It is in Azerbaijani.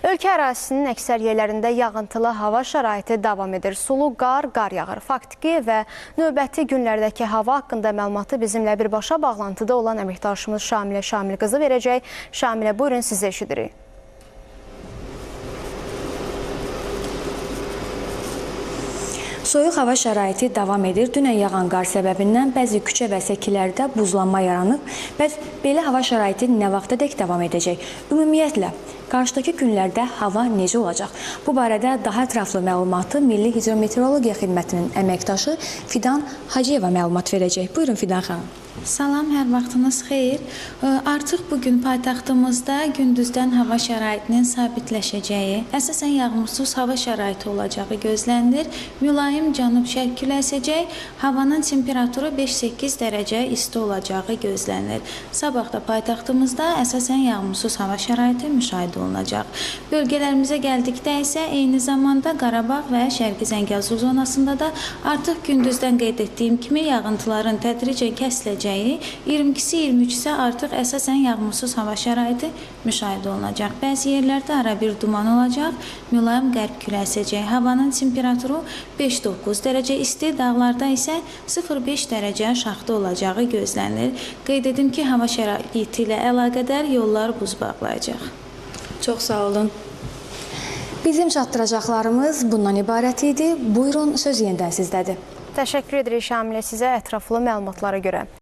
Ölkə ərazisinin əksər yerlərində yağıntılı hava şəraiti davam edir. Sulu qar yağır. Faktiki və növbəti günlərdəki hava haqqında məlumatı bizimlə birbaşa bağlantıda olan əməkdaşımız Şamilə Şamil qızı verəcək. Şamilə, buyurun, sizə eşidirik. Soyuq hava şəraiti davam edir. Dünən yağan qar səbəbindən bəzi küçə və səkilərdə buzlanma yaranıb. Bəs belə hava şəraiti nə vaxtadək davam edəcək? Ümumiyyətlə, qarşıdakı günlərdə hava necə olacaq? Bu barədə daha ətraflı məlumatı Milli Hidrometeorologiya Xidmətinin əməkdaşı Fidan Hacıyeva məlumat verəcək. Buyurun, Fidan xanım. Salam, hər vaxtınız xeyir. Artıq bugün paytaxtımızda gündüzdən hava şəraitinin sabitləşəcəyi, əsasən yağmursuz hava şəraiti olacağı gözlənilir. Mülayim cənub-şərq küləyi əsəcək, havanın temperaturu 5-8 dərəcə isti olacağı gözlənilir. Sabah da paytaxtımızda əsasən yağmursuz hava şəraiti müşahidə olunacaq. Bölgələrimizə gəldikdə isə eyni zamanda Qarabağ və Şərqi Zəngəzur zonasında da artıq gündüzdən qeyd etdiyim kimi yağıntıların tədricən kəsiləcəyi, 22-23 isə artıq əsasən yağmursuz hava şəraiti müşahidə olunacaq. Bəzi yerlərdə ara bir duman olacaq, mülayim qərb küləyi əsəcək. Havanın temperaturu 5-9 dərəcə isti, dağlarda isə 0-5 dərəcə şaxta olacağı gözlənilir. Qeyd edim ki, hava şəraiti ilə əlaqədar yollar buz bağlayacaq. Çox sağ olun. Bizim çatdıracaqlarımız bundan ibarət idi. Buyurun, söz yenidən sizdədir. Təşəkkür edirik Şamilə sizə ətraflı məlumatlara görə.